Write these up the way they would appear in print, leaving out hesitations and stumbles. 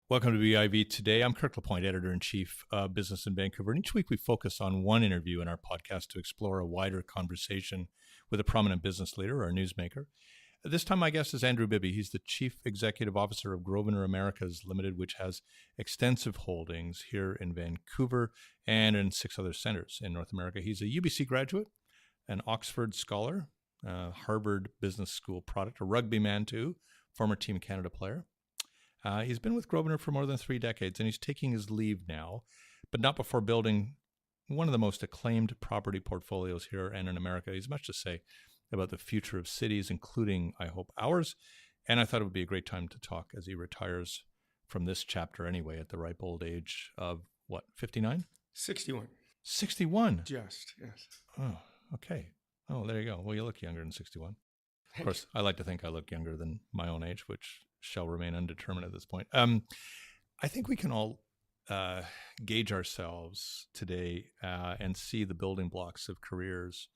Welcome to BIV Today. I'm Kirk LaPointe, Editor-in-Chief of Business in Vancouver. And each week we focus on one interview in our podcast to explore a wider conversation with a prominent business leader or a newsmaker. This time my guest is Andrew Bibby. He's the Chief Executive Officer of Grosvenor Americas Limited, which has extensive holdings here in Vancouver and in 6 other centers in North America. He's a UBC graduate, an Oxford scholar, Harvard Business School product, a rugby man too, former Team Canada player. He's been with Grosvenor for more than 3 decades, and he's taking his leave now, but not before building one of the most acclaimed property portfolios here and in America. He has much to say about the future of cities, including, I hope, ours. And I thought it would be a great time to talk as he retires from this chapter anyway, at the ripe old age of, 59? 61. 61? Just, yes. Oh, okay. Oh, there you go. Well, you look younger than 61. Of course, I like to think I look younger than my own age, which shall remain undetermined at this point. I think we can all gauge ourselves today and see the building blocks of careers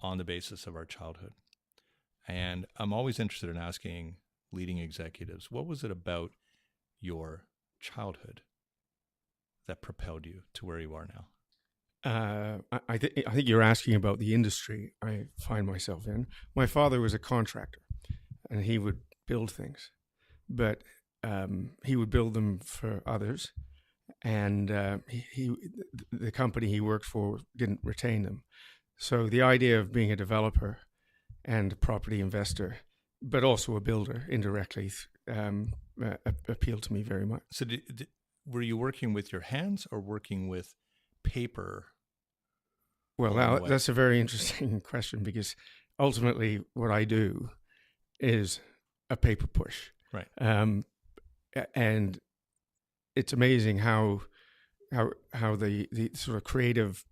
on the basis of our childhood. And I'm always interested in asking leading executives, what was it about your childhood that propelled you to where you are now? I think you're asking about the industry I find myself in. My father was a contractor, and he would build things, but he would build them for others, and the company he worked for didn't retain them. So the idea of being a developer and a property investor, but also a builder indirectly, appealed to me very much. So were you working with your hands or working with paper? Well, now that's a very interesting question, because ultimately what I do is a paper push. Right. And it's amazing how the sort of creative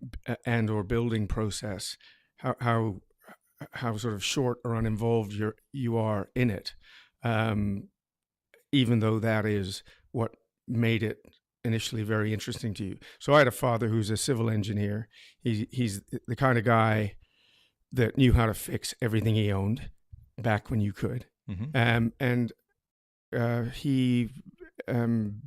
and or building process, how sort of short or uninvolved you are in it, even though that is what made it initially very interesting to you. So I had a father who's a civil engineer. He's the kind of guy that knew how to fix everything he owned back when you could. Mm-hmm. He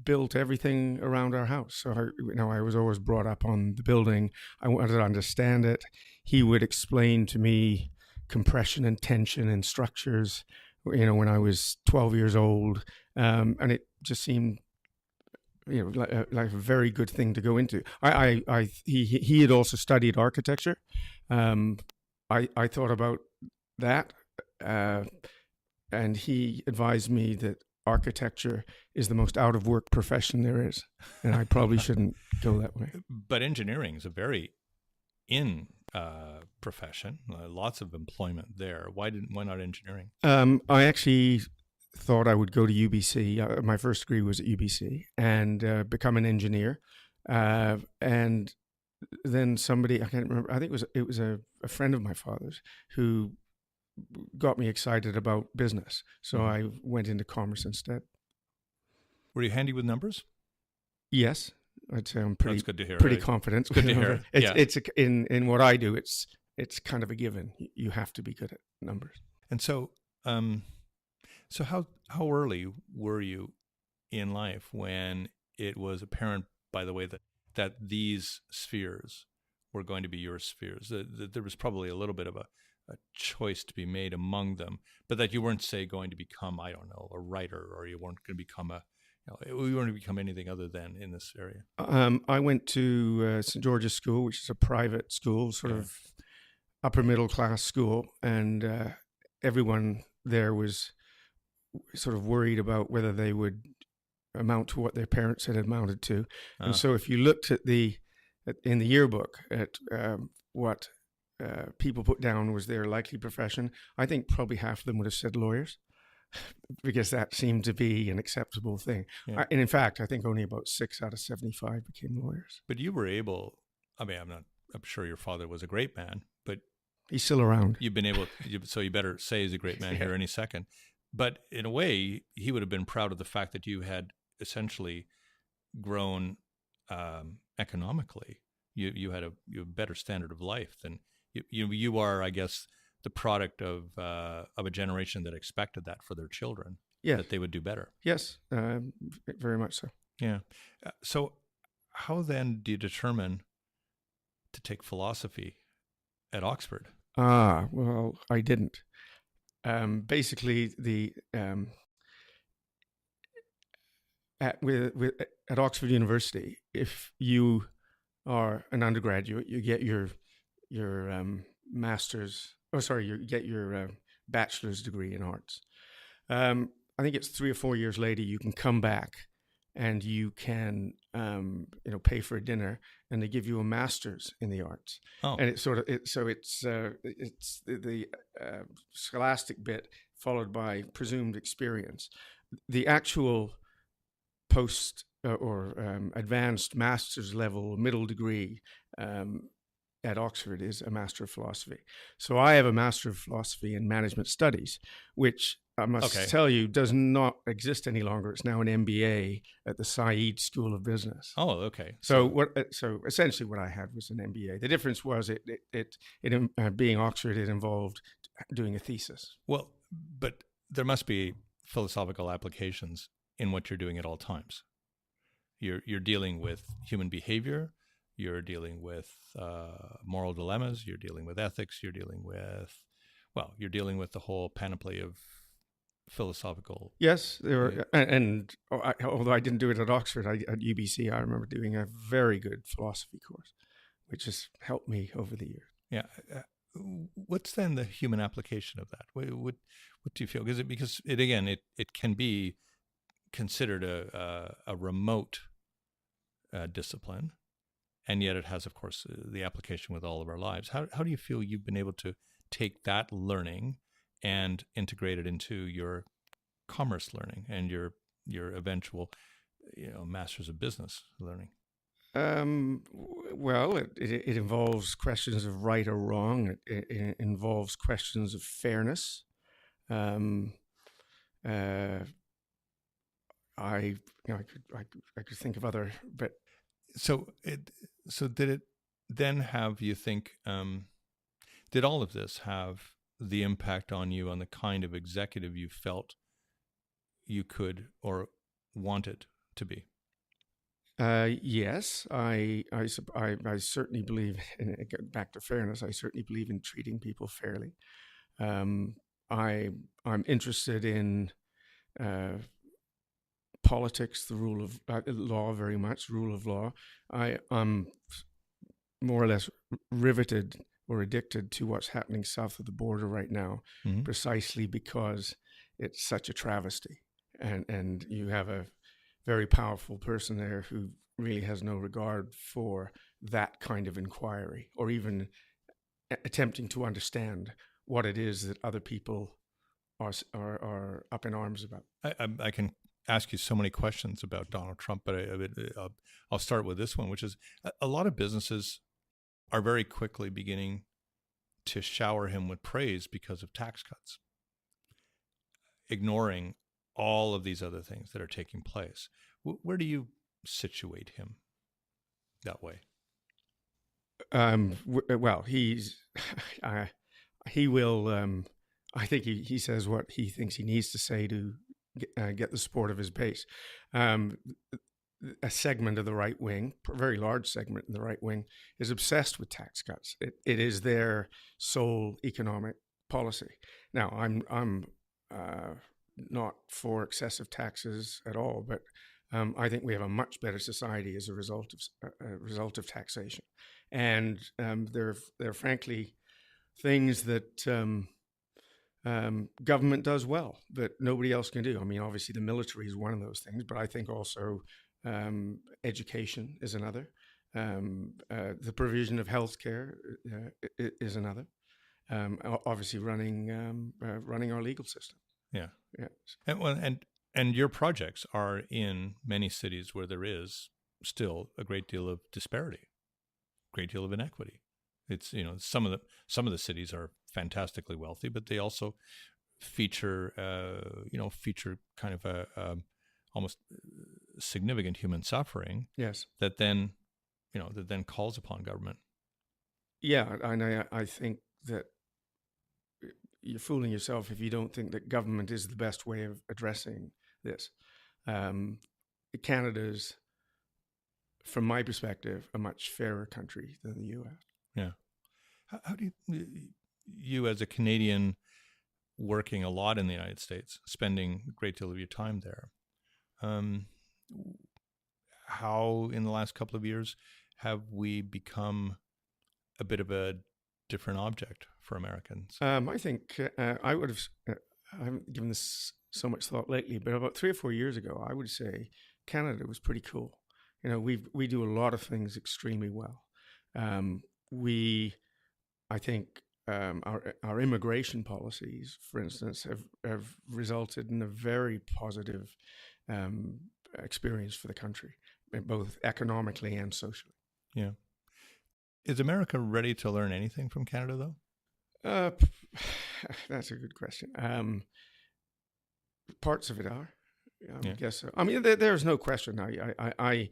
built everything around our house. So I was always brought up on the building. I wanted to understand it. He would explain to me compression and tension and structures, when I was 12 years old. And it just seemed, like a very good thing to go into. He had also studied architecture. I thought about that, and he advised me that architecture is the most out of work profession there is, and I probably shouldn't go that way. But engineering is a very in profession. Lots of employment there. Why not engineering? I actually thought I would go to UBC. My first degree was at UBC, and become an engineer. And then somebody, I can't remember, I think it was a friend of my father's who got me excited about business. So I went into commerce instead. Were you handy with numbers? Yes. I'd say I'm pretty, That's good to hear, pretty right? confident. Good to hear. It's in what I do, it's kind of a given. You have to be good at numbers. And so, so how early were you in life when it was apparent, by the way, that these spheres were going to be your spheres? That there was probably a little bit of a choice to be made among them, but that you weren't, say, going to become, I don't know, a writer, or you weren't going to become you weren't going to become anything other than in this area. I went to St. George's School, which is a private school, sort of upper middle class school, and everyone there was sort of worried about whether they would amount to what their parents had amounted to. And so if you looked at in the yearbook at what people put down was their likely profession, I think probably half of them would have said lawyers, because that seemed to be an acceptable thing. Yeah. And in fact, I think only about 6 out of 75 became lawyers. But you were able, I'm sure your father was a great man, but he's still around. You've been able, so you better say he's a great man here any second. But in a way, he would have been proud of the fact that you had essentially grown economically. You had a better standard of life than you are, I guess, the product of a generation that expected that for their children. Yes. that they would do better. Yes, very much so. Yeah. So how then do you determine to take philosophy at Oxford? Well, I didn't. Basically, at Oxford University, if you are an undergraduate, you get your master's. Oh, sorry, you get your bachelor's degree in arts. I think it's 3 or 4 years later you can come back and you can pay for a dinner and they give you a master's in the arts. Oh, And it's the scholastic bit followed by presumed experience. The actual post or advanced master's level middle degree at Oxford is a Master of Philosophy. So I have a Master of Philosophy in Management Studies, which I must tell you does not exist any longer. It's now an MBA at the Said School of Business. Oh, okay. So essentially what I had was an MBA. The difference was being Oxford, it involved doing a thesis. Well, but there must be philosophical applications in what you're doing at all times. You're dealing with human behavior. You're dealing with moral dilemmas. You're dealing with ethics. You're dealing with the whole panoply of philosophical. Yes, there were, although I didn't do it at Oxford, at UBC, I remember doing a very good philosophy course, which has helped me over the years. Yeah. What's then the human application of that? What do you feel? Because it can be considered a remote discipline. And yet it has, of course, the application with all of our lives. How do you feel you've been able to take that learning and integrate it into your commerce learning and your eventual, masters of business learning? Well, it involves questions of right or wrong. It involves questions of fairness. I could think of other, but. So did it then have, you think, did all of this have the impact on you on the kind of executive you felt you could or wanted to be? Yes, I certainly believe, back to fairness, I certainly believe in treating people fairly. I'm interested in politics, the rule of law, very much rule of law. I'm more or less riveted or addicted to what's happening south of the border right now, precisely because it's such a travesty, and you have a very powerful person there who really has no regard for that kind of inquiry or even attempting to understand what it is that other people are up in arms about. I can ask you so many questions about Donald Trump, but I'll start with this one, which is a lot of businesses are very quickly beginning to shower him with praise because of tax cuts, ignoring all of these other things that are taking place. Where do you situate him that way? Well, he will. I think he says what he thinks he needs to say to get the support of his base. A segment of the right wing, a very large segment in the right wing, is obsessed with tax cuts. It is their sole economic policy. Now, I'm not for excessive taxes at all, but I think we have a much better society as a result of taxation. And there are frankly things that government does well that nobody else can do. I mean, obviously the military is one of those things, but I think also education is another. The provision of healthcare is another. Obviously, running our legal system. Yeah. And your projects are in many cities where there is still a great deal of disparity, great deal of inequity. It's some of the cities are fantastically wealthy, but they also feature kind of a almost significant human suffering. Yes. That then calls upon government. Yeah, and I think that you're fooling yourself if you don't think that government is the best way of addressing this. Canada's, from my perspective, a much fairer country than the U.S. Yeah. How do you as a Canadian working a lot in the United States, spending a great deal of your time there, how in the last couple of years have we become a bit of a different object for Americans? I think I would have, I haven't given this so much thought lately, but about 3 or 4 years ago, I would say Canada was pretty cool. You know, we do a lot of things extremely well. I think our immigration policies, for instance, have resulted in a very positive experience for the country, both economically and socially. Yeah. Is America ready to learn anything from Canada, though? That's a good question. Parts of it are. I Yeah. guess so. I mean, there's no question. I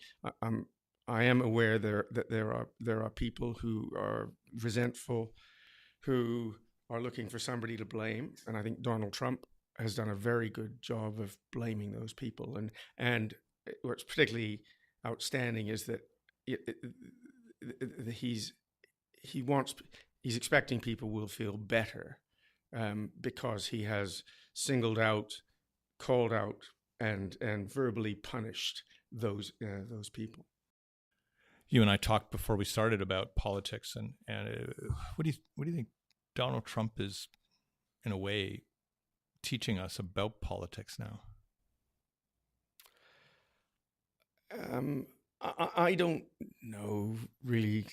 am aware that there are people who are resentful, who are looking for somebody to blame, and I think Donald Trump has done a very good job of blaming those people. And what's particularly outstanding is that he's expecting people will feel better because he has singled out, called out, and verbally punished those people. You and I talked before we started about politics, and what do you think Donald Trump is, in a way, teaching us about politics now? I don't know really.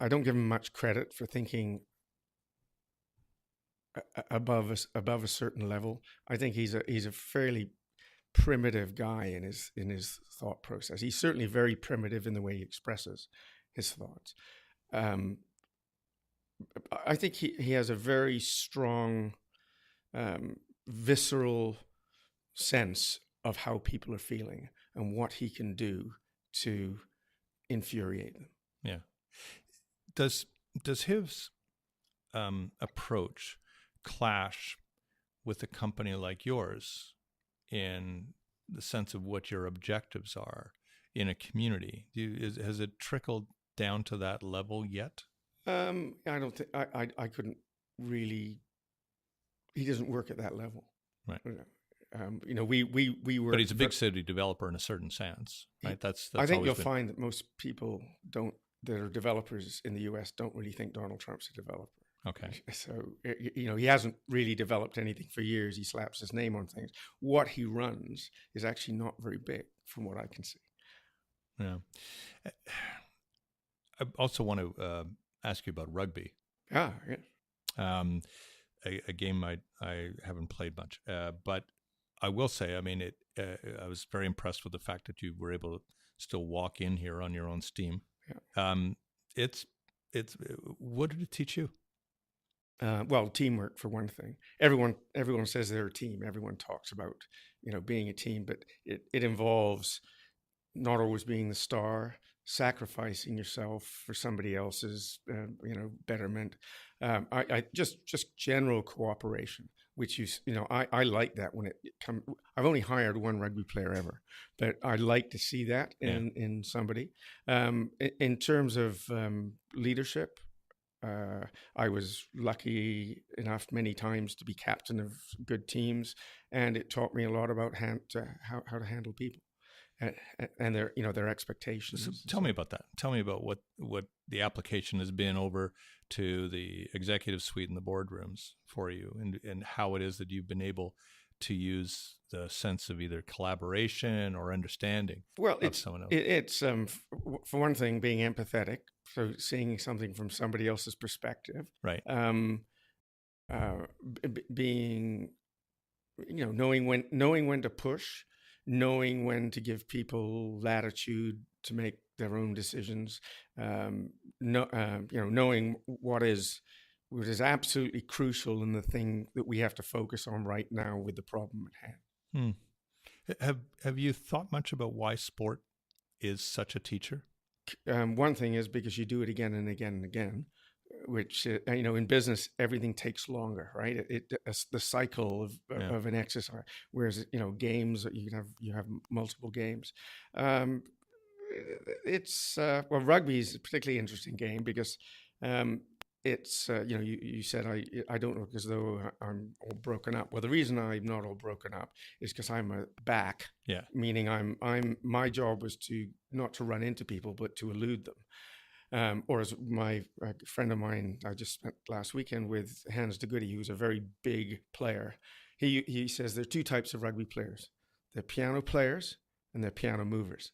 I don't give him much credit for thinking above a certain level. I think he's a fairly primitive guy in his thought process. He's certainly very primitive in the way he expresses his thoughts. I think he has a very strong, visceral sense of how people are feeling and what he can do to infuriate them. Yeah. Does his approach clash with a company like yours in the sense of what your objectives are in a community? Has it trickled down to that level yet? I don't think I couldn't really. He doesn't work at that level, right? You know, we were. But he's a big city developer in a certain sense, right? That's I think you'll find that most people that are developers in the U.S. don't really think Donald Trump's a developer. Okay. So, you know, he hasn't really developed anything for years. He slaps his name on things. What he runs is actually not very big from what I can see. Yeah. I also want to ask you about rugby. Ah, yeah. A game I haven't played much, but I will say, I mean, I was very impressed with the fact that you were able to still walk in here on your own steam. Yeah. It's what did it teach you? Well, teamwork for one thing. Everyone says they're a team. Everyone talks about, you know, being a team, but it involves not always being the star, sacrificing yourself for somebody else's, you know, betterment. I just general cooperation, which I like that when it comes. I've only hired one rugby player ever, but I like to see that in somebody. In terms of leadership. I was lucky enough many times to be captain of good teams, and it taught me a lot about how to handle people and their expectations. So tell me about that. Tell me about what the application has been over to the executive suite and the boardrooms for you, and how it is that you've been able to use the sense of either collaboration or understanding of someone else. It's for one thing, being empathetic, so seeing something from somebody else's perspective, right? Being, you know, knowing when to push, knowing when to give people latitude to make their own decisions, knowing what is absolutely crucial in the thing that we have to focus on right now with the problem at hand. Have you thought much about why sport is such a teacher? One thing is because you do it again and again and again. which in business everything takes longer, right? The cycle of an exercise, whereas games, you have multiple games. Rugby is a particularly interesting game because it's you said I don't look as though I'm all broken up. Well, the reason I'm not all broken up is because I'm a back. Yeah. Meaning my job was not to run into people but to elude them. Or as a friend of mine I just spent last weekend with, Hans de Goody, who's a very big player. He says there are two types of rugby players: they're piano players and they're piano movers.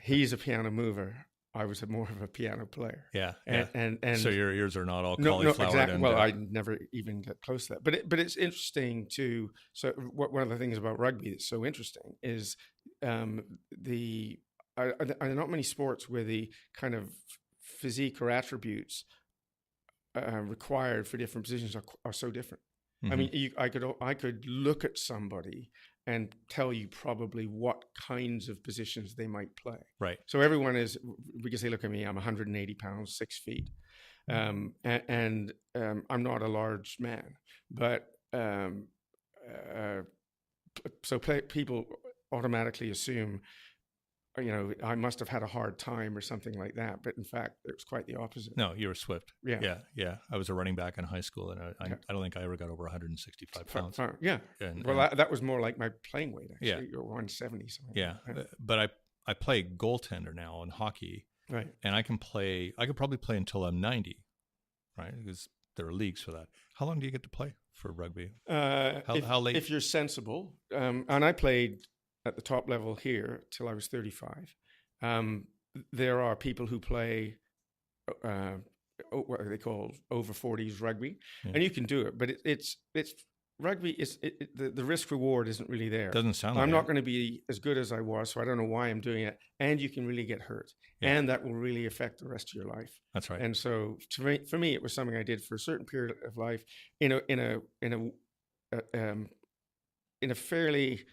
He's a piano mover. I was more of a piano player. Yeah. And so your ears are not all cauliflowered. No, exactly. Well, I never even get close to that. But it's interesting too. So one of the things about rugby that's so interesting is are not many sports where the kind of physique or attributes required for different positions are so different. Mm-hmm. I mean, I could look at somebody and tell you probably what kinds of positions they might play. Right. So everyone is, because they look at me, I'm 180 pounds, 6 feet. And I'm not a large man, but people automatically assume, I must have had a hard time or something like that. But in fact, it was quite the opposite. No, you were swift. Yeah. I was a running back in high school, and I don't think I ever got over 165 pounds. Yeah. That was more like my playing weight, actually. Yeah. You're 170 something. Yeah. But I play goaltender now in hockey. Right. And I could probably play until I'm 90, right? Because there are leagues for that. How long do you get to play for rugby? How late? If you're sensible. And I played at the top level here till I was 35. There are people who play what are they called, over 40s rugby, and you can do it. But it's rugby is the risk reward isn't really there. Doesn't sound. I'm not going to be as good as I was, so I don't know why I'm doing it. And you can really get hurt, and that will really affect the rest of your life. That's right. And so for me, it was something I did for a certain period of life in a fairly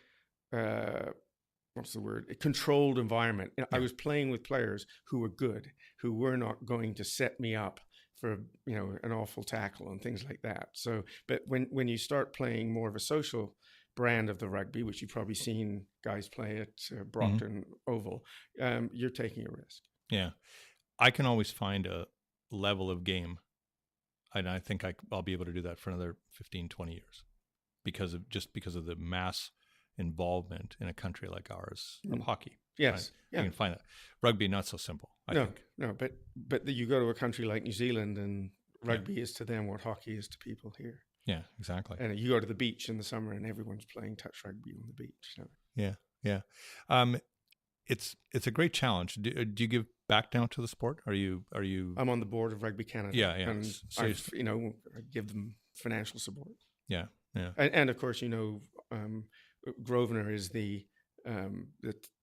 what's the word? A controlled environment. I was playing with players who were good, who were not going to set me up for an awful tackle and things like that. So, but when you start playing more of a social brand of the rugby, which you've probably seen guys play at Brockton Oval, you're taking a risk. Yeah, I can always find a level of game, and I think I'll be able to do that for another 15, 20 years because of the mass involvement in a country like ours of hockey. Yes, right? You can find that. Rugby, not so simple. I think. No, but you go to a country like New Zealand, and rugby is to them what hockey is to people here. Yeah, exactly. And you go to the beach in the summer, and everyone's playing touch rugby on the beach. So. Yeah. It's a great challenge. Do you give back now to the sport? Are you? I'm on the board of Rugby Canada. Yeah. And so I give them financial support. Yeah. And of course, Grosvenor is the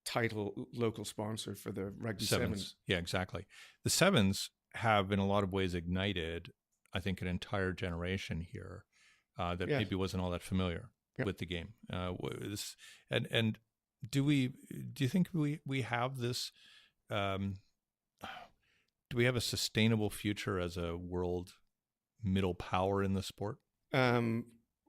title local sponsor for the Rugby Sevens. Yeah, exactly. The Sevens have, in a lot of ways, ignited, I think, an entire generation here that maybe wasn't all that familiar with the game. And do you think we have this? Do we have a sustainable future as a world middle power in the sport? Well,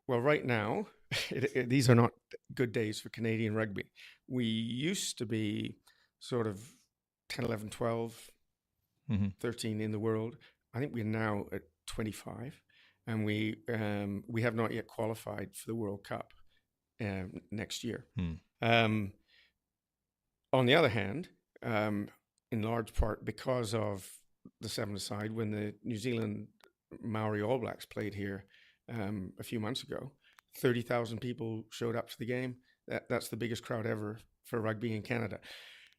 right now, these are not good days for Canadian rugby. We used to be sort of 10, 11, 12, 13 in the world. I think we're now at 25, and we have not yet qualified for the World Cup next year. On the other hand, in large part because of the seven-a-side, when the New Zealand Maori All Blacks played here a few months ago, 30,000 people showed up for the game. That's the biggest crowd ever for rugby in Canada.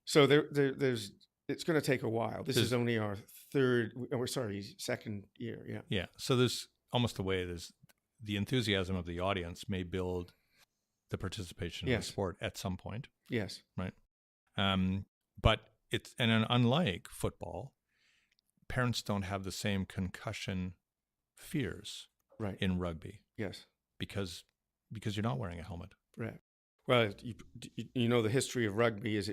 So it's going to take a while. This is only our second year. Yeah. So there's almost a way the enthusiasm of the audience may build the participation in the sport at some point. Yes. Right. But unlike football, parents don't have the same concussion fears in rugby. Yes. Because you're not wearing a helmet. Right. Well, the history of rugby is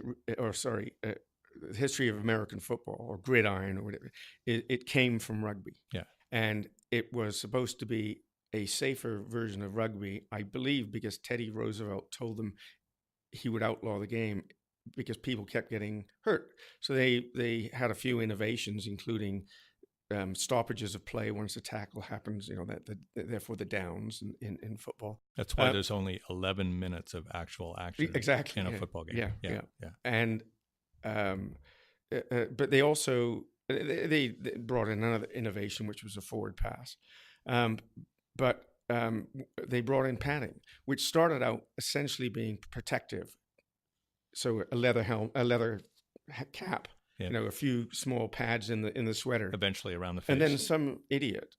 the history of American football or gridiron or whatever, it came from rugby. Yeah. And it was supposed to be a safer version of rugby, I believe, because Teddy Roosevelt told them he would outlaw the game because people kept getting hurt. So they had a few innovations, including stoppages of play once a tackle happens, therefore the downs in football. That's why there's only 11 minutes of actual action exactly in a football game. Yeah. And but they also they brought in another innovation, which was a forward pass. But they brought in padding, which started out essentially being protective. So a leather cap, a few small pads in the sweater. Eventually around the face. And then some idiot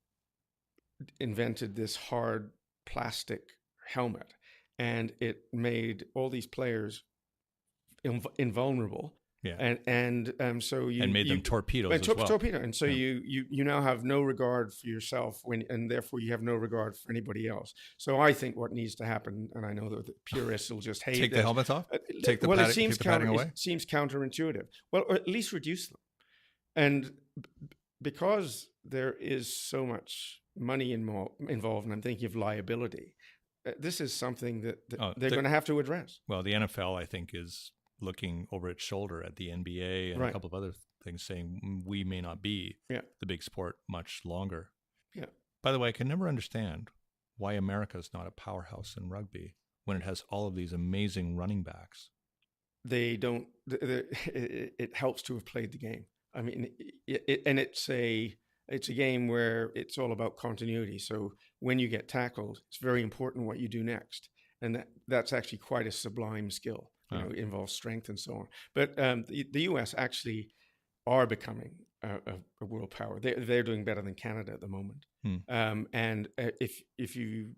invented this hard plastic helmet, and it made all these players invulnerable. Yeah. And so you made them torpedoes as well. Torpedo. And so you now have no regard for yourself and therefore you have no regard for anybody else. So I think what needs to happen, and I know that the purists will just hate take this. the helmets off. Take the padding away. It seems counterintuitive. Well, or at least reduce them. And because there is so much money involved, and I'm thinking of liability, this is something that they're going to have to address. Well, the NFL, I think, is looking over its shoulder at the NBA and a couple of other things, saying we may not be the big sport much longer. Yeah. By the way, I can never understand why America is not a powerhouse in rugby when it has all of these amazing running backs. They don't. It helps to have played the game. I mean, it's a game where it's all about continuity. So when you get tackled, it's very important what you do next, and that's actually quite a sublime skill. It involves strength and so on. But the U.S. actually are becoming a world power. They're doing better than Canada at the moment. And if you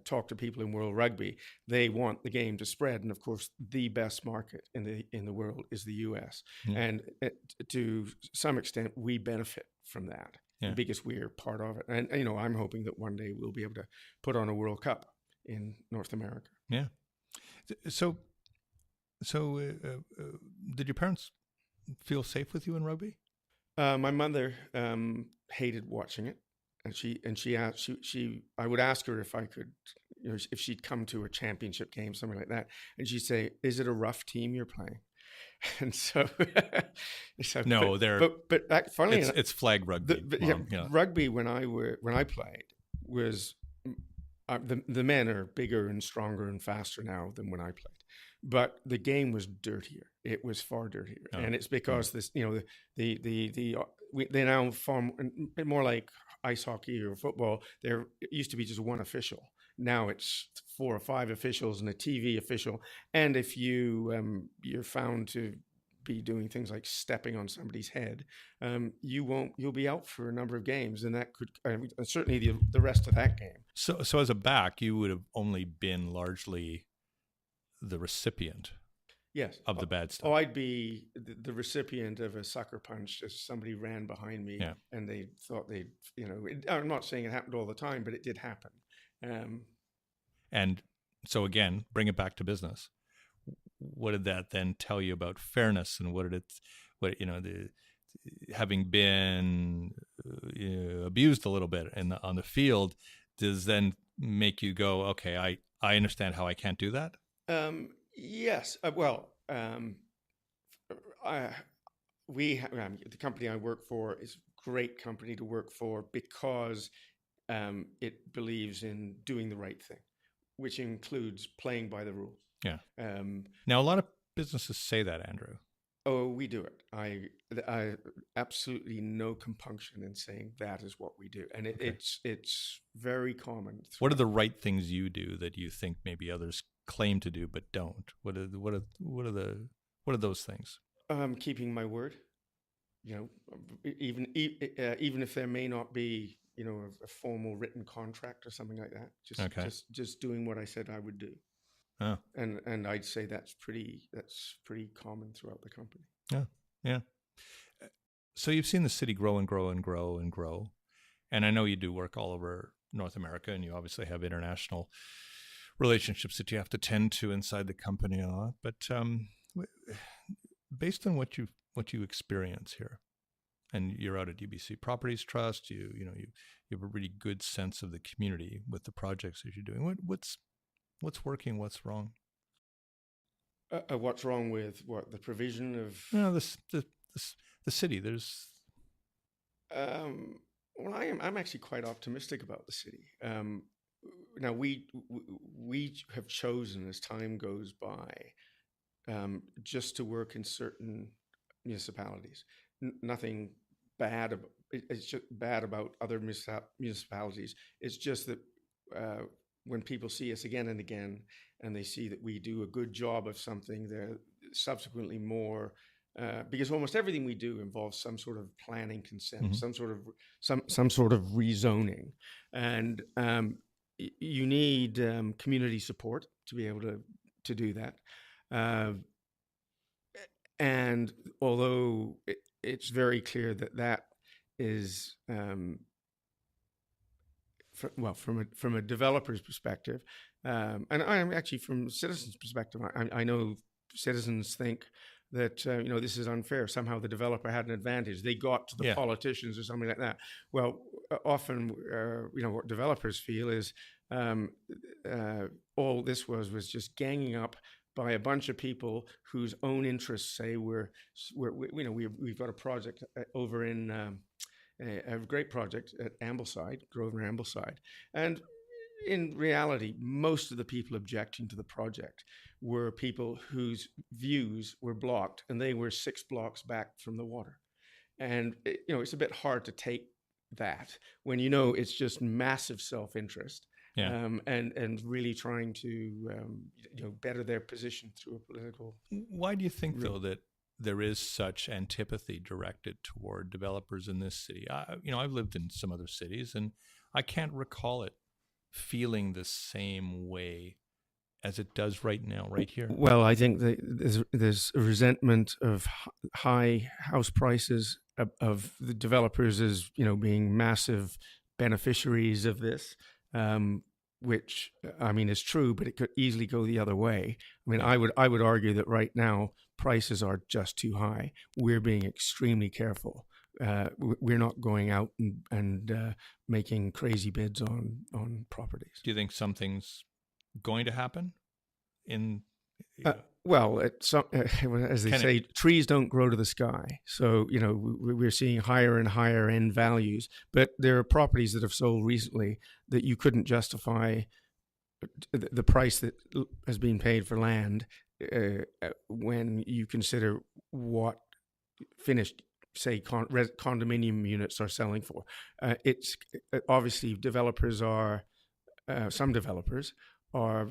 talk to people in world rugby, they want the game to spread. And of course, the best market in the world is the U.S. And to some extent, we benefit from that because we're part of it. And I'm hoping that one day we'll be able to put on a World Cup in North America. Yeah. So did your parents feel safe with you in rugby? My mother hated watching it, and she asked. I would ask her if I could, if she'd come to a championship game, something like that, and she'd say, "Is it a rough team you're playing?" And so, no, but finally, it's flag rugby. Rugby when I played was the men are bigger and stronger and faster now than when I played. But the game was dirtier. It was far dirtier, and it's because this, they now far more like ice hockey or football. There used to be just one official. Now it's 4 or 5 officials and a TV official. And if you're found to be doing things like stepping on somebody's head, you'll be out for a number of games, and that could certainly the rest of that game. So as a back, you would have only been largely the recipient of the bad stuff. I'd be the recipient of a sucker punch as somebody ran behind me and they thought I'm not saying it happened all the time, but it did happen. And so again, bring it back to business. What did that then tell you about fairness, and having been abused a little bit on the field, does then make you go, okay, I understand how I can't do that? Yes. The company I work for is a great company to work for because it believes in doing the right thing, which includes playing by the rules. Yeah. Now, a lot of businesses say that, Andrew. Oh, we do it. I absolutely no compunction in saying that is what we do, and it's very common. What are the right things you do that you think maybe others claim to do but don't? What are those things? Keeping my word. Even if there may not be a formal written contract or something like that. Just doing what I said I would do. Oh. And I'd say that's pretty common throughout the company. Yeah. So you've seen the city grow and grow and grow and grow, and I know you do work all over North America, and you obviously have international relationships that you have to tend to inside the company a lot. But based on what you experience here, and you're out at UBC Properties Trust, you have a really good sense of the community with the projects that you're doing. What's working? What's wrong? What's wrong with what the provision of? No, the city. There's. Well, I'm actually quite optimistic about the city. Now we have chosen, as time goes by, just to work in certain municipalities. Nothing bad about it's just bad about other municipalities. It's just that when people see us again and again, and they see that we do a good job of something, they're subsequently more. Because almost everything we do involves some sort of planning consent, some sort of rezoning, and you need community support to be able to do that. And although it's very clear that is from a developer's perspective, and I'm actually from citizens' perspective, I know citizens think that this is unfair. Somehow the developer had an advantage. They got to the politicians or something like that. Well, often what developers feel is all this was just ganging up by a bunch of people whose own interests say we've got a project over in a great project at Ambleside, Grosvenor Ambleside, and in reality, most of the people objecting to the project were people whose views were blocked, and they were 6 blocks back from the water. And it's a bit hard to take that when it's just massive self-interest, and really trying to better their position through a political. Why do you think though that there is such antipathy directed toward developers in this city? I've lived in some other cities, and I can't recall it feeling the same way as it does right now, right here. Well, I think that there's a resentment of high house prices, of the developers as being massive beneficiaries of this, which is true, but it could easily go the other way. I would argue that right now prices are just too high. We're being extremely careful. We're not going out and making crazy bids on properties. Do you think something's going to happen? Well, as they say, trees don't grow to the sky. So, we're seeing higher and higher end values. But there are properties that have sold recently that you couldn't justify the price that has been paid for land when you consider what finished, say, condominium units are selling for. It's obviously some developers are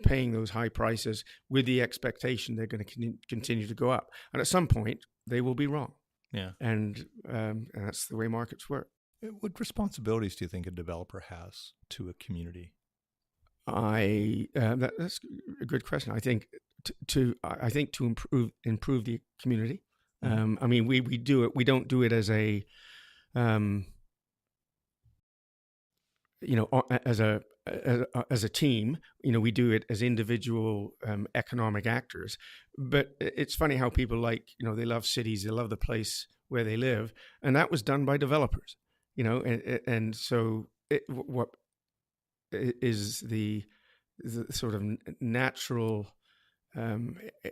paying those high prices with the expectation they're going to continue to go up. And at some point, they will be wrong. Yeah. And that's the way markets work. What responsibilities do you think a developer has to a community? That's a good question. I think to improve the community. We do it. We don't do it as a as a team. We do it as individual economic actors. But it's funny how people they love cities, they love the place where they live, and that was done by developers. And so what is the sort of natural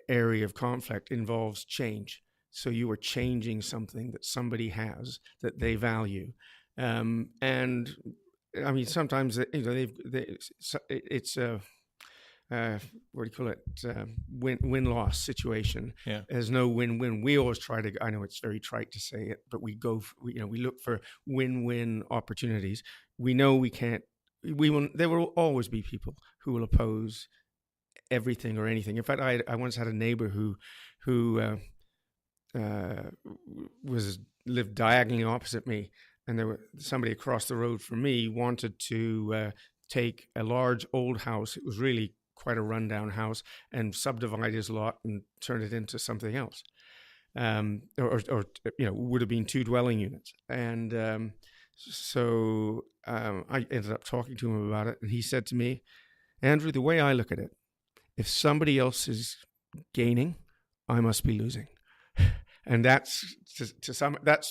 area of conflict involves change. So you are changing something that somebody has that they value, and sometimes it's a what do you call it? Win-loss situation. Yeah. There's no win-win. We always try to. I know it's very trite to say it, but we look for win-win opportunities. We know we can't. There will always be people who will oppose everything or anything. In fact, I once had a neighbor who lived diagonally opposite me, and there was somebody across the road from me wanted to take a large old house. It was really quite a rundown house, and subdivide his lot and turn it into something else, or would have been 2 dwelling units. And so I ended up talking to him about it, and he said to me, "Andrew, the way I look at it, if somebody else is gaining, I must be losing." and that's to some that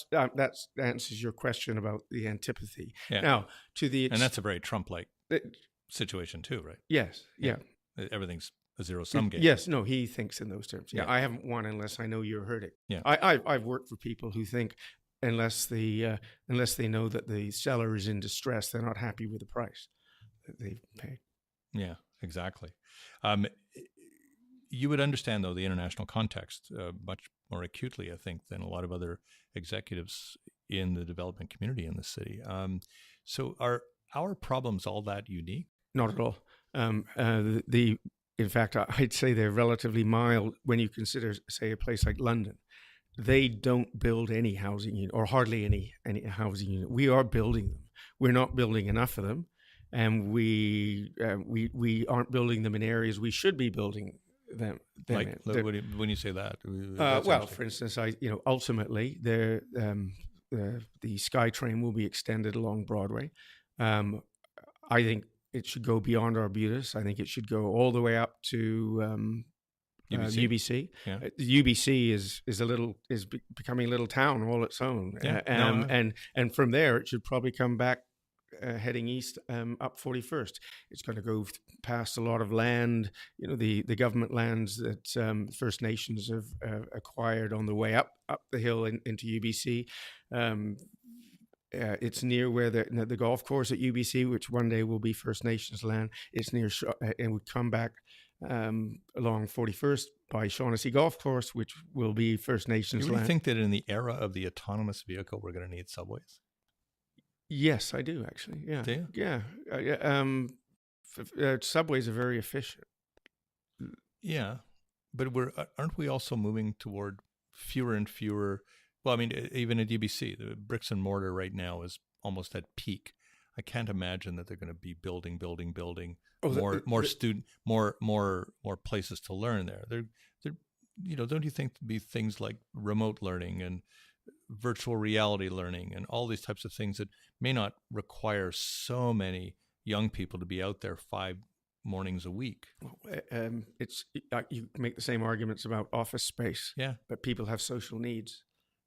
answers your question about the antipathy. Yeah. Now, to the and that's a very Trump-like it, situation too, right? yes, yeah. Everything's a zero-sum game. Yes, no, he thinks in those terms. Yeah, Yeah. I haven't won unless I know you're hurting. Yeah. I've worked for people who think unless they know that the seller is in distress, they're not happy with the price that they pay. Yeah, exactly. You would understand, though, the international context much more acutely, I think, than a lot of other executives in the development community in the city. So are our problems all that unique? Not at all. In fact, I'd say they're relatively mild when you consider, say, a place like London. They don't build any housing unit, or hardly any housing unit. We are building them. We're not building enough of them, and we aren't building them in areas we should be building them. Like when you say that, well, for instance, ultimately, the SkyTrain will be extended along Broadway. I think it should go beyond Arbutus. I think it should go all the way up to UBC. Yeah. UBC is becoming a little town all its own. Yeah. And from there it should probably come back heading east up 41st. It's going to go past a lot of land, the government lands that First Nations have acquired on the way up the hill into UBC. It's near where the golf course at UBC, which one day will be First Nations land. It's near, and we come back along 41st by Shaughnessy Golf Course, which will be First Nations land. Do you really think that in the era of the autonomous vehicle, we're going to need subways? Yes, I do, actually. Yeah. Do you? Yeah. Subways are very efficient. Yeah. But aren't we also moving toward fewer and fewer? Well, I mean, even at UBC, the bricks and mortar right now is almost at peak. I can't imagine that they're going to be building more places to learn there. They're don't you think there'd be things like remote learning and virtual reality learning and all these types of things that may not require so many young people to be out there 5 mornings a week? You make the same arguments about office space. Yeah, but people have social needs.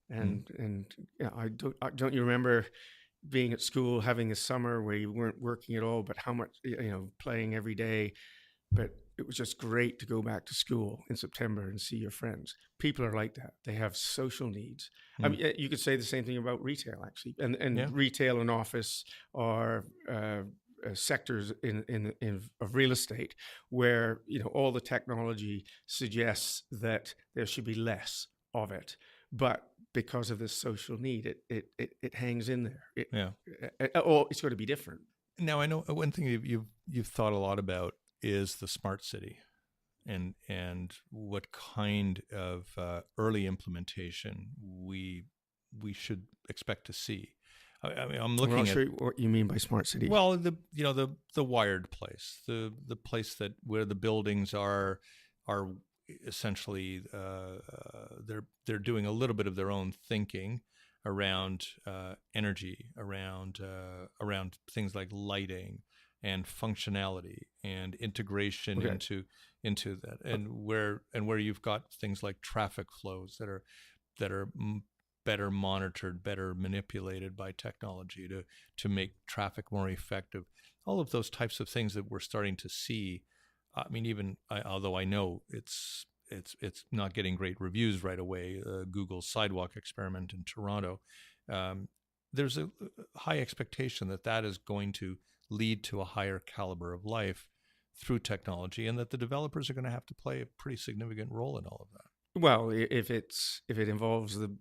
And yeah, don't you remember being at school, having a summer where you weren't working at all, but how much, playing every day, but it was just great to go back to school in September and see your friends. People are like that. They have social needs. I mean, you could say the same thing about retail, actually, and retail and office are sectors of real estate where, all the technology suggests that there should be less of it. But because of this social need, it hangs in there. It's going to be different. Now, I know one thing you've thought a lot about is the smart city, and what kind of early implementation we should expect to see. I mean, I'm looking at what you mean by smart city. Well, the wired place, the place where the buildings are essentially they're doing a little bit of their own thinking around energy, around things like lighting and functionality and integration into that, and where you've got things like traffic flows that are better monitored, better manipulated by technology to make traffic more effective. All of those types of things that we're starting to see. I mean, although I know it's not getting great reviews right away, Google's sidewalk experiment in Toronto, there's a high expectation that is going to lead to a higher caliber of life through technology, and that the developers are going to have to play a pretty significant role in all of that. Well, if it involves the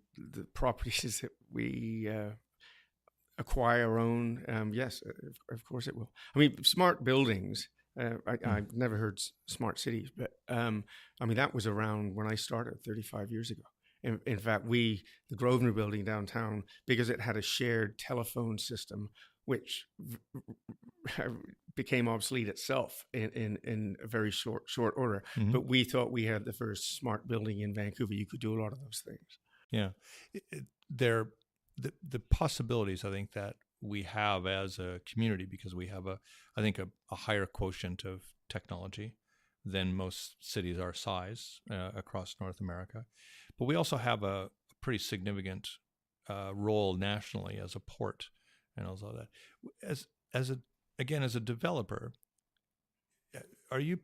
properties that we acquire, own, yes, of course it will. I mean, smart buildings. I've never heard smart cities, but I mean, that was around when I started 35 years ago. In fact, the Grosvenor building downtown, because it had a shared telephone system, which became obsolete itself in a very short order. Mm-hmm. But we thought we had the first smart building in Vancouver. You could do a lot of those things. Yeah, the possibilities, I think, that we have as a community, because we have a higher quotient of technology. than most cities our size across North America. But we also have a pretty significant role nationally as a port and all that. As a developer, are you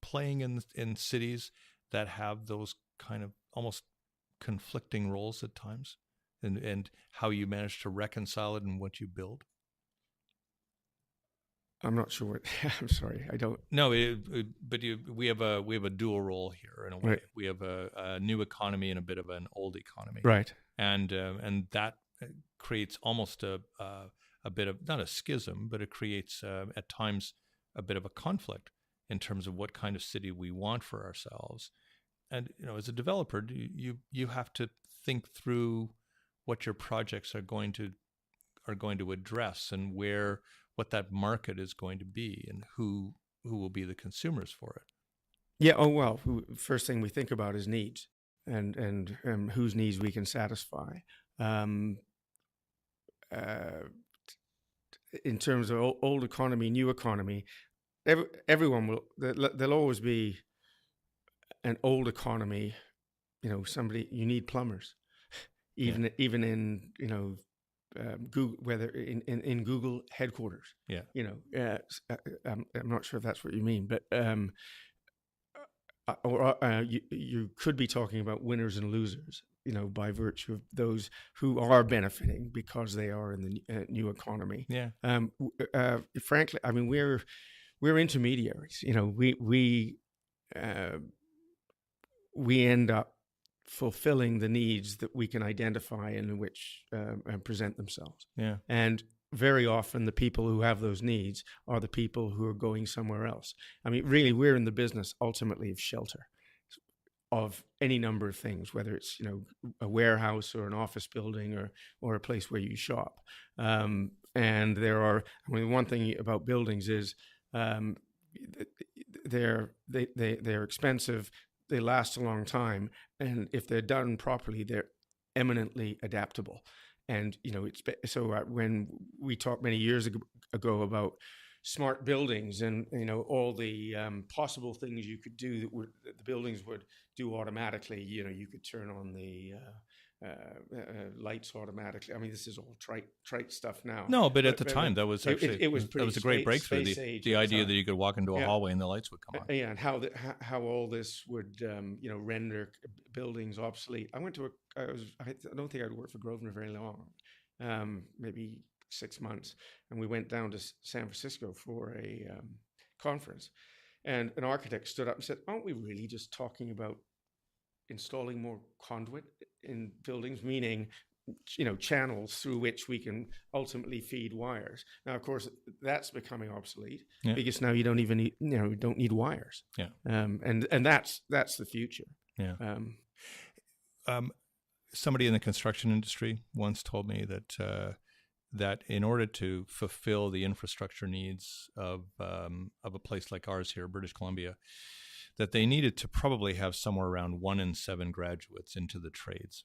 playing in cities that have those kind of almost conflicting roles at times, and how you manage to reconcile it in what you build? I'm not sure what. I'm sorry, I don't. No, we have a dual role here in a way. Right. We have a new economy and a bit of an old economy, Right. and that creates almost a bit of, not a schism, but it creates at times a bit of a conflict in terms of what kind of city we want for ourselves. And as a developer, you have to think through what your projects are going to address, and what that market is going to be, and who will be the consumers for it. Yeah. Oh well. First thing we think about is needs, and whose needs we can satisfy. In terms of old economy, new economy, everyone will. There'll always be an old economy. Somebody, you need plumbers, even in Google, whether in Google headquarters. Yeah. I'm not sure if that's what you mean, but you could be talking about winners and losers, by virtue of those who are benefiting because they are in the new economy. Yeah. Frankly, I mean, we're intermediaries. We end up fulfilling the needs that we can identify and which present themselves. Yeah. And very often the people who have those needs are the people who are going somewhere else. I mean, really, we're in the business ultimately of shelter, of any number of things, whether it's, a warehouse or an office building or a place where you shop. And one thing about buildings is they're expensive. They last a long time, and if they're done properly, they're eminently adaptable. And when we talked many years ago about smart buildings and all the possible things you could do that the buildings would do automatically, you could turn on the lights automatically. I mean, this is all trite stuff now. No, but at the time, that was actually it was pretty. That was a great breakthrough. The idea that you could walk into a hallway and the lights would come on. Yeah, and how all this would render buildings obsolete. I don't think I'd worked for Grosvenor very long, maybe 6 months, and we went down to San Francisco for a conference, and an architect stood up and said, "Aren't we really just talking about installing more conduit in buildings, meaning channels through which we can ultimately feed wires?" Now, of course, that's becoming obsolete because now you don't even need don't need wires. Yeah. And that's the future. Yeah. Somebody in the construction industry once told me that in order to fulfill the infrastructure needs of a place like ours here, British Columbia, that they needed to probably have somewhere around 1 in 7 graduates into the trades,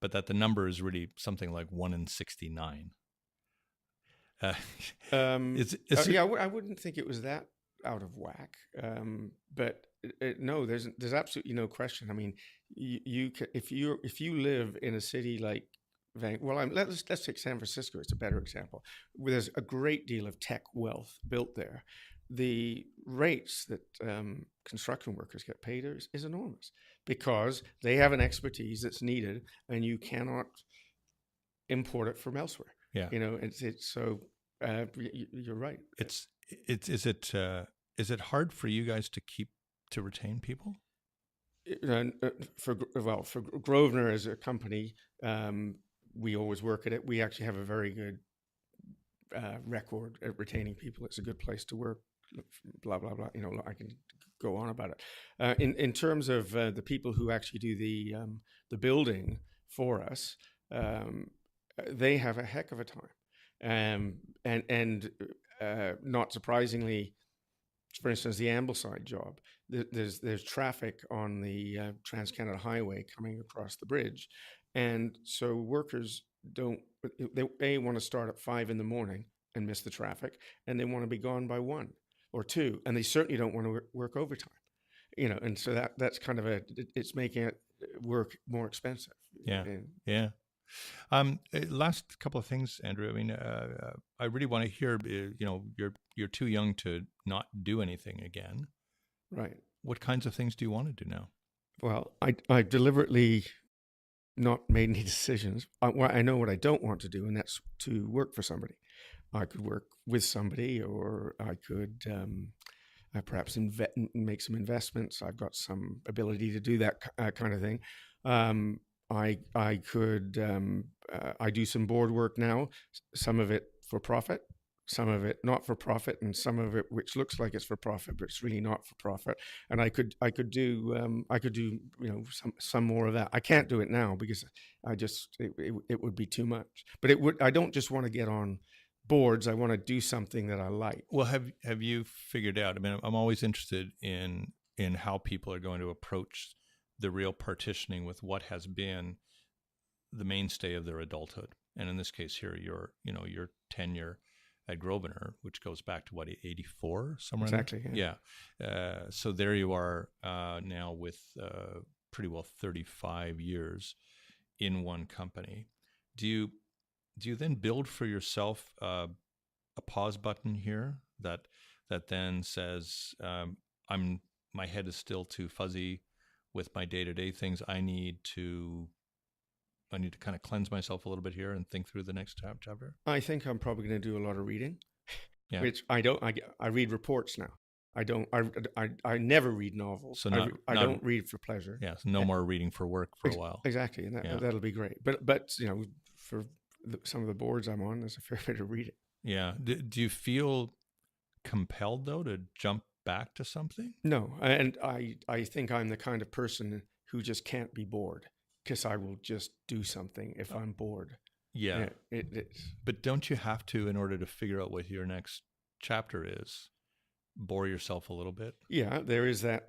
but that the number is really something like 1 in 69. I wouldn't think it was that out of whack. But no, there's absolutely no question. I mean, if you live in a city like let's take San Francisco. It's a better example. There's a great deal of tech wealth built there. The rates that construction workers get paid is enormous because they have an expertise that's needed, and you cannot import it from elsewhere. Yeah, it's so. You're right. Is it hard for you guys to retain people? For Grosvenor as a company, we always work at it. We actually have a very good record at retaining people. It's a good place to work. Blah blah blah. I can go on about it. In terms of the people who actually do the building for us, they have a heck of a time. And not surprisingly, for instance, the Ambleside job, there's traffic on the Trans-Canada Highway coming across the bridge, and so workers they want to start at 5 a.m. and miss the traffic, and they want to be gone by 1 or 2, and they certainly don't want to work overtime. and so that's kind of it's making it work more expensive. Yeah. And, Yeah. Last couple of things, Andrew. I mean, I really want to hear. You're too young to not do anything again. right. What kinds of things do you want to do now? Well, I deliberately not made any decisions. I know what I don't want to do, and that's to work for somebody. I could work with somebody, or I could perhaps make some investments. I've got some ability to do that kind of thing. I could I do some board work now, some of it for profit, some of it not for profit, and some of it which looks like it's for profit, but it's really not for profit. And I could do some more of that. I can't do it now because it would be too much. But I don't just want to get on boards. I want to do something that I like. Well, have you figured out? I mean, I'm always interested in how people are going to approach the real partitioning with what has been the mainstay of their adulthood. And in this case here, your tenure at Grosvenor, which goes back to what, 84, somewhere exactly. Yeah. So there you are now with pretty well 35 years in one company. Do you then build for yourself a pause button here that then says, my head is still too fuzzy with my day-to-day things. I need to kind of cleanse myself a little bit here and think through the next chapter? I think I'm probably going to do a lot of reading, yeah. which I don't. I read reports now. I don't. I never read novels. So I don't read for pleasure. Yeah, so no more reading for work for a while. Exactly, and that'll be great. But for some of the boards I'm on, there's a fair bit of reading. Yeah. Do you feel compelled though to jump back to something? No, and I think I'm the kind of person who just can't be bored, because I will just do something if I'm bored. Yeah. But don't you have to, in order to figure out what your next chapter is, bore yourself a little bit? Yeah, there is that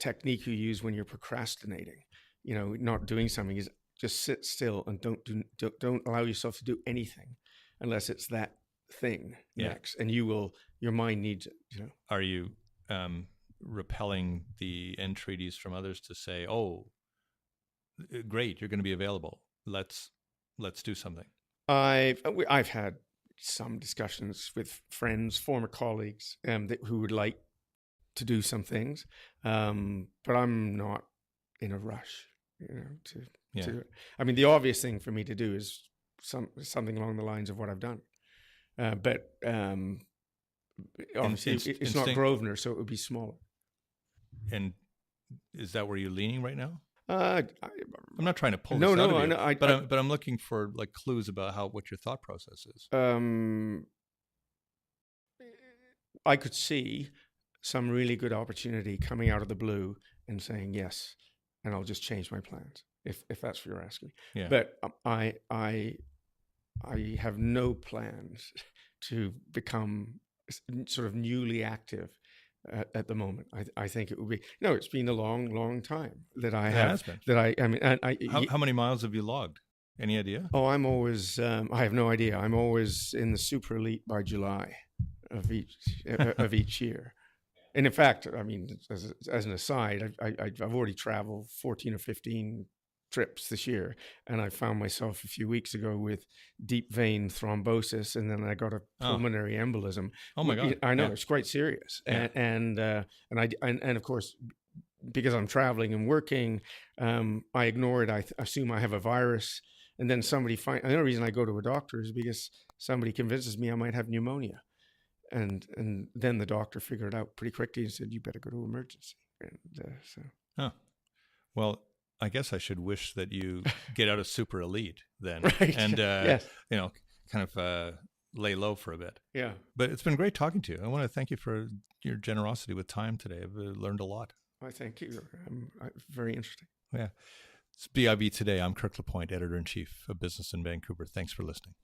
technique you use when you're procrastinating. Not doing something is just sit still and don't allow yourself to do anything unless it's that thing next, and your mind needs it. Are you repelling the entreaties from others to say, "Oh, great, you're going to be available. Let's do something"? I've had some discussions with friends, former colleagues, who would like to do some things, but I'm not in a rush, to do it. I mean, the obvious thing for me to do is something along the lines of what I've done, but obviously it's not Grosvenor, so it would be smaller. And is that where you're leaning right now? I'm not trying to pull this out of you, but I'm looking for like clues about what your thought process is. I could see some really good opportunity coming out of the blue and saying yes, and I'll just change my plans if that's what you're asking. Yeah. But I have no plans to become sort of newly active at the moment. I think it would be it's been a long time that I have How many miles have you logged? Any idea? Oh, I'm always I have no idea. I'm always in the super elite by July of each year. And in fact, I mean, as an aside, I've already traveled 14 or 15 trips this year, and I found myself a few weeks ago with deep vein thrombosis, and then I got a pulmonary embolism. Oh my God! I know, it's quite serious, and of course, because I'm traveling and working, I ignore it. I assume I have a virus, and then somebody the only reason I go to a doctor is because somebody convinces me I might have pneumonia, and then the doctor figured it out pretty quickly and said, "You better go to emergency." And well, I guess I should wish that you get out of super elite then, right. And yes. Kind of lay low for a bit. Yeah. But it's been great talking to you. I want to thank you for your generosity with time today. I've learned a lot. I thank you. Very interesting. Yeah. It's BIB Today. I'm Kirk LaPointe, Editor-in-Chief of Business in Vancouver. Thanks for listening.